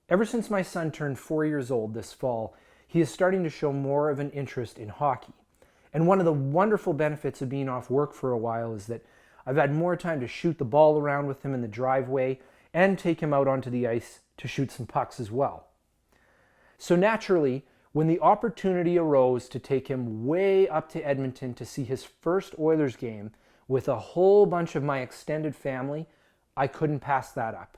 Ever since my son turned 4 years old this fall, he is starting to show more of an interest in hockey. And one of the wonderful benefits of being off work for a while is that I've had more time to shoot the ball around with him in the driveway and take him out onto the ice to shoot some pucks as well. So naturally, when the opportunity arose to take him way up to Edmonton to see his first Oilers game with a whole bunch of my extended family, I couldn't pass that up.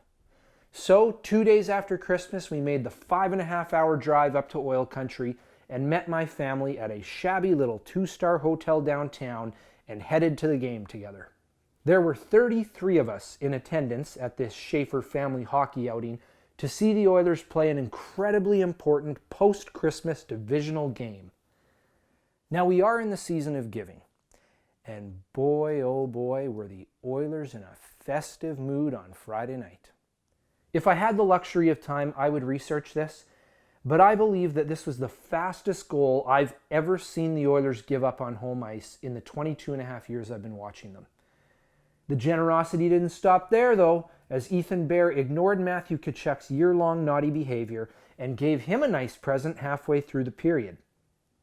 So 2 days after Christmas, we made the 5.5-hour drive up to oil country and met my family at a shabby little 2-star hotel downtown and headed to the game together. There were 33 of us in attendance at this Schaefer family hockey outing to see the Oilers play an incredibly important post-Christmas divisional game. Now we are in the season of giving, and boy oh boy were the Oilers in a festive mood on Friday night. If I had the luxury of time, I would research this, but I believe that this was the fastest goal I've ever seen the Oilers give up on home ice in the 22.5 years I've been watching them. The generosity didn't stop there, though, as Ethan Bear ignored Matthew Tkachuk's year-long naughty behavior and gave him a nice present halfway through the period.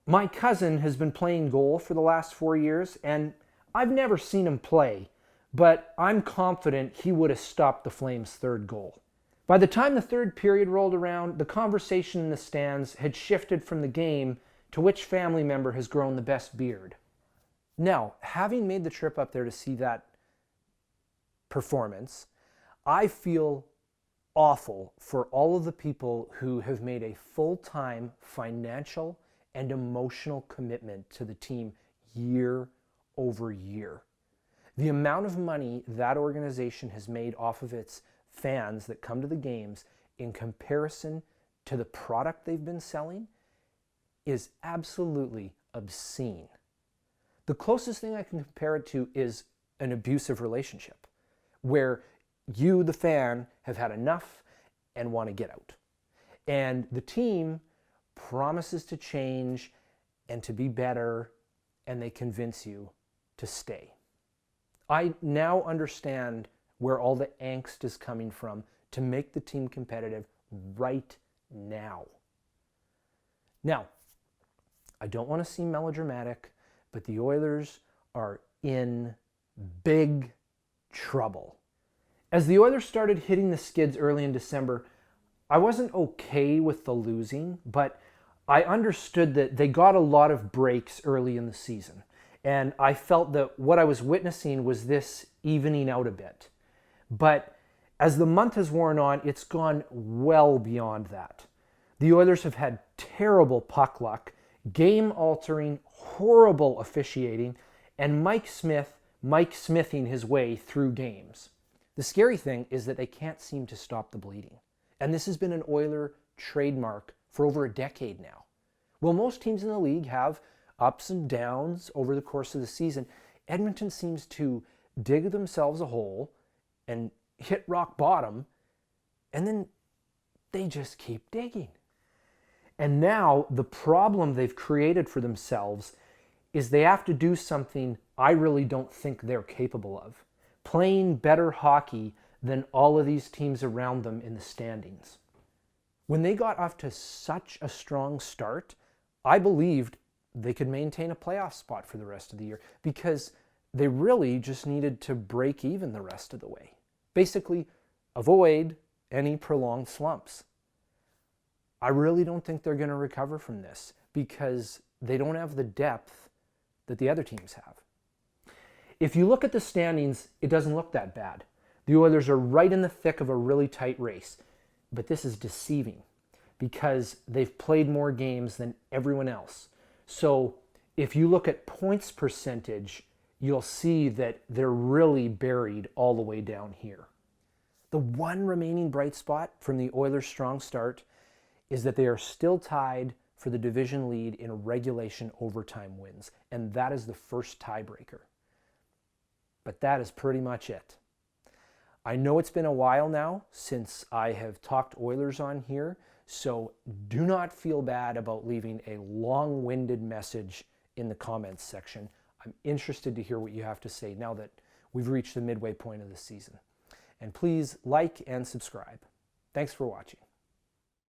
My cousin has been playing goal for the last 4 years, and I've never seen him play, but I'm confident he would have stopped the Flames' third goal. By the time the third period rolled around, the conversation in the stands had shifted from the game to which family member has grown the best beard. Now, having made the trip up there to see that performance, I feel awful for all of the people who have made a full-time financial and emotional commitment to the team year over year. The amount of money that organization has made off of its fans that come to the games in comparison to the product they've been selling is absolutely obscene. The closest thing I can compare it to is an abusive relationship where you, the fan, have had enough and want to get out. And the team promises to change and to be better, and they convince you to stay. I now understand where all the angst is coming from to make the team competitive right now. Now, I don't want to seem melodramatic, but the Oilers are in big trouble. As the Oilers started hitting the skids early in December, I wasn't okay with the losing, but I understood that they got a lot of breaks early in the season. And I felt that what I was witnessing was this evening out a bit. But as the month has worn on, it's gone well beyond that. The Oilers have had terrible puck luck, game-altering, horrible officiating, and Mike Smithing his way through games. The scary thing is that they can't seem to stop the bleeding. And this has been an Oiler trademark for over a decade now. Well, most teams in the league have ups and downs over the course of the season. Edmonton seems to dig themselves a hole and hit rock bottom, and then they just keep digging. And now the problem they've created for themselves is they have to do something I really don't think they're capable of, playing better hockey than all of these teams around them in the standings. When they got off to such a strong start, I believed they could maintain a playoff spot for the rest of the year because they really just needed to break even the rest of the way. Basically, avoid any prolonged slumps. I really don't think they're going to recover from this because they don't have the depth that the other teams have. If you look at the standings, it doesn't look that bad. The Oilers are right in the thick of a really tight race. But this is deceiving because they've played more games than everyone else. So if you look at points percentage, you'll see that they're really buried all the way down here. The one remaining bright spot from the Oilers' strong start is that they are still tied for the division lead in regulation overtime wins, and that is the first tiebreaker. But that is pretty much it. I know it's been a while now since I have talked Oilers on here, so do not feel bad about leaving a long-winded message in the comments section. I'm interested to hear what you have to say now that we've reached the midway point of the season. And please like and subscribe. Thanks for watching.